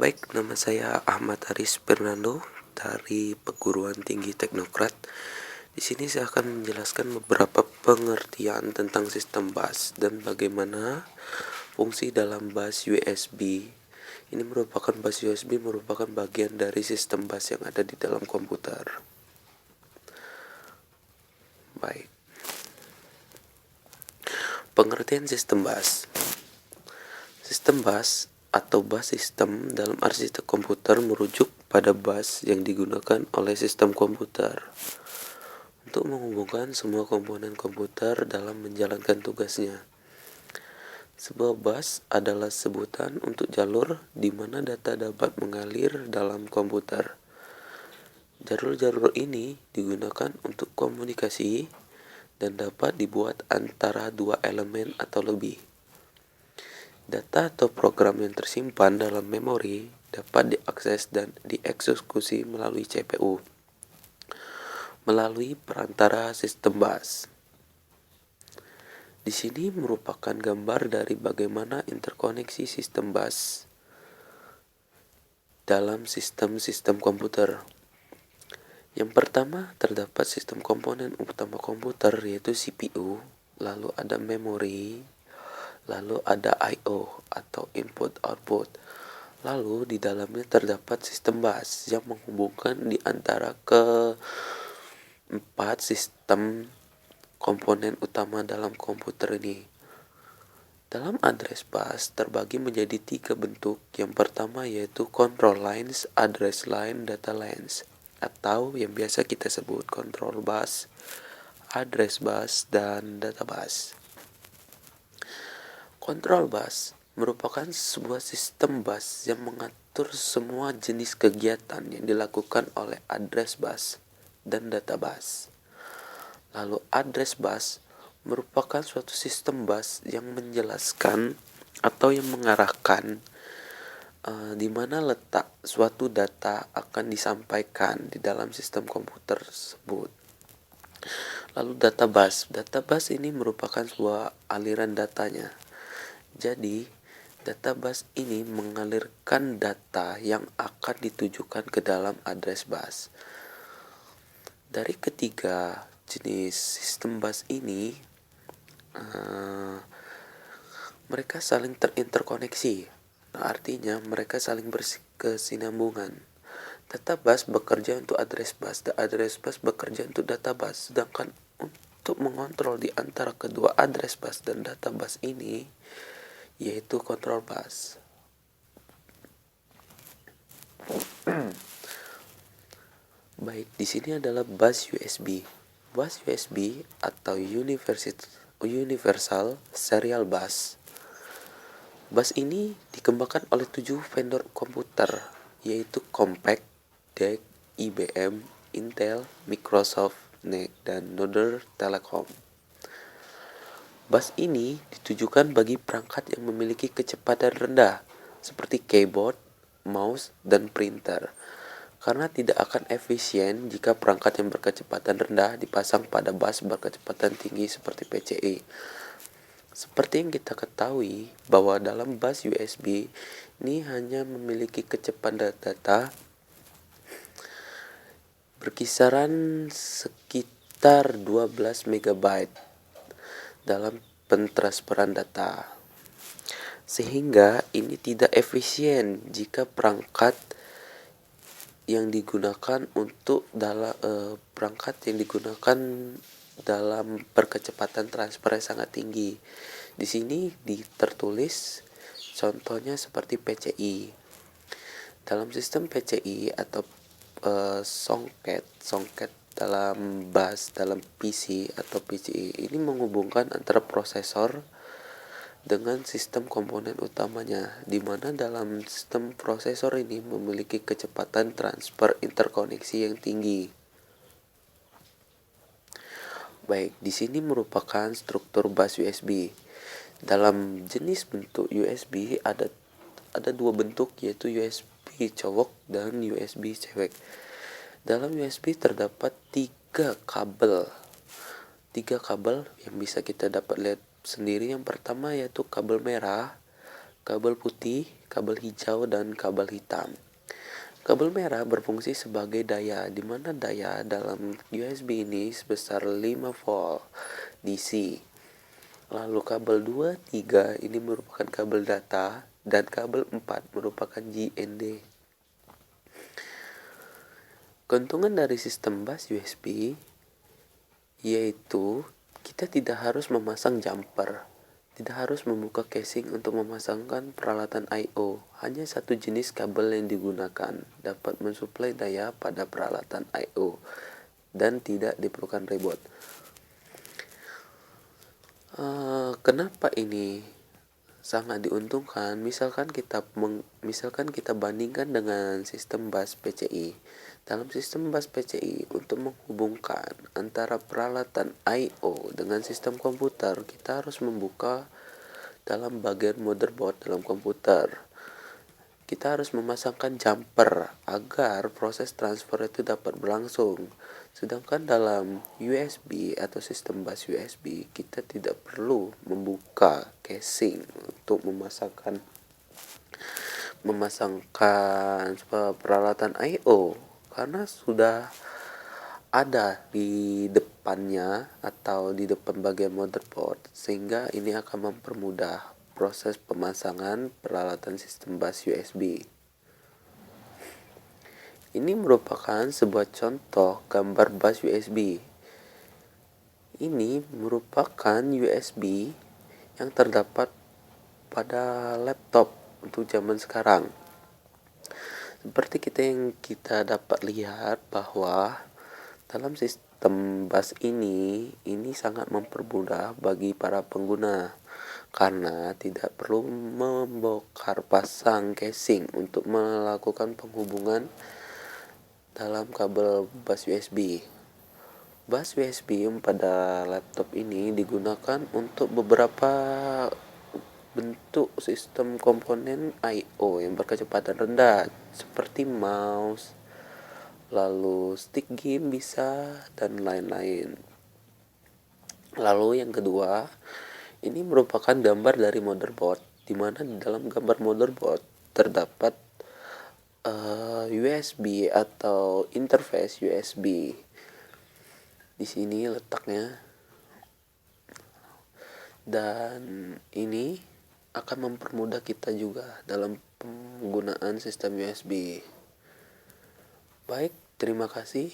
Baik, nama saya Ahmad Haris Fernando dari Perguruan Tinggi Teknokrat. Di sini saya akan menjelaskan beberapa pengertian tentang sistem bus dan bagaimana fungsi dalam bus USB. Ini merupakan bus USB merupakan bagian dari sistem bus yang ada di dalam komputer. Baik. Pengertian sistem bus. Sistem bus atau bus sistem dalam arsitektur komputer merujuk pada bus yang digunakan oleh sistem komputer untuk menghubungkan semua komponen komputer dalam menjalankan tugasnya. Sebuah bus adalah sebutan untuk jalur di mana data dapat mengalir dalam komputer. Jalur-jalur ini digunakan untuk komunikasi dan dapat dibuat antara dua elemen atau lebih. Data atau program yang tersimpan dalam memori dapat diakses dan dieksekusi melalui CPU melalui perantara sistem bus. Di sini merupakan gambar dari bagaimana interkoneksi sistem bus dalam sistem-sistem komputer. Yang pertama, terdapat sistem komponen utama komputer yaitu CPU, lalu ada memori, lalu ada I/O atau input output. Lalu di dalamnya terdapat sistem bus yang menghubungkan di antara keempat sistem komponen utama dalam komputer ini. Dalam address bus terbagi menjadi 3 bentuk. Yang pertama yaitu control lines, address line, data lines, atau yang biasa kita sebut control bus, address bus, dan data bus. Control bus merupakan sebuah sistem bus yang mengatur semua jenis kegiatan yang dilakukan oleh address bus dan data bus. Lalu address bus merupakan suatu sistem bus yang menjelaskan atau yang mengarahkan di mana letak suatu data akan disampaikan di dalam sistem komputer tersebut. Lalu data bus ini merupakan sebuah aliran datanya. Jadi, data bus ini mengalirkan data yang akan ditujukan ke dalam address bus. Dari ketiga jenis sistem bus ini, mereka saling terinterkoneksi. Artinya mereka saling berkesinambungan. Data bus bekerja untuk address bus, dan address bus bekerja untuk data bus. Sedangkan untuk mengontrol di antara kedua address bus dan data bus ini, yaitu control bus. Baik, di sini adalah bus USB. Bus USB atau Universal Serial Bus. Bus ini dikembangkan oleh 7 vendor komputer, yaitu Compaq, DEC, IBM, Intel, Microsoft, NEC, dan Northern Telecom. Bus ini ditujukan bagi perangkat yang memiliki kecepatan rendah, seperti keyboard, mouse, dan printer, karena tidak akan efisien jika perangkat yang berkecepatan rendah dipasang pada bus berkecepatan tinggi seperti PCI. Seperti yang kita ketahui bahwa dalam bus USB ini hanya memiliki kecepatan data berkisaran sekitar 12 MB dalam pentransferan data. Sehingga ini tidak efisien jika perangkat yang digunakan dalam berkecepatan transfer yang sangat tinggi. Di sini tertulis contohnya seperti PCI. Dalam sistem PCI atau songket dalam bus, dalam PC atau PCI ini menghubungkan antara prosesor dengan sistem komponen utamanya, di mana dalam sistem prosesor ini memiliki kecepatan transfer interkoneksi yang tinggi. Baik, di sini merupakan struktur bus USB. Dalam jenis bentuk USB ada 2 bentuk, yaitu USB colok dan USB cewek. Dalam USB terdapat 3 kabel yang bisa kita dapat lihat sendiri. Yang pertama yaitu kabel merah, kabel putih, kabel hijau, dan kabel hitam. Kabel merah berfungsi sebagai daya, di mana daya dalam USB ini sebesar 5 volt DC. Lalu kabel 2, 3 ini merupakan kabel data, dan kabel 4 merupakan JND. Keuntungan dari sistem bus USB yaitu kita tidak harus memasang jumper, tidak harus membuka casing untuk memasangkan peralatan I/O. Hanya satu jenis kabel yang digunakan dapat mensuplai daya pada peralatan I/O dan tidak diperlukan ribet. Kenapa ini sangat diuntungkan? Misalkan kita bandingkan dengan sistem bus PCI. Dalam sistem bus PCI, untuk menghubungkan antara peralatan I/O dengan sistem komputer, kita harus membuka dalam bagian motherboard dalam komputer. Kita harus memasangkan jumper agar proses transfer itu dapat berlangsung. Sedangkan dalam USB atau sistem bus USB, kita tidak perlu membuka casing untuk memasangkan peralatan I/O karena sudah ada di depannya atau di depan bagian motherboard, sehingga ini akan mempermudah proses pemasangan peralatan sistem bus USB. Ini merupakan sebuah contoh gambar bus USB. Ini merupakan USB yang terdapat pada laptop untuk zaman sekarang. Seperti kita dapat lihat bahwa dalam sistem bus ini sangat mempermudah bagi para pengguna karena tidak perlu membongkar pasang casing untuk melakukan penghubungan dalam kabel bus USB. Bus USB pada laptop ini digunakan untuk beberapa bentuk sistem komponen I/O yang berkecepatan rendah seperti mouse, lalu stick game bisa, dan lain-lain. Lalu yang kedua, ini merupakan gambar dari motherboard, di mana di dalam gambar motherboard terdapat USB atau interface USB. Di sini letaknya, dan ini akan mempermudah kita juga dalam penggunaan sistem USB. Baik, terima kasih.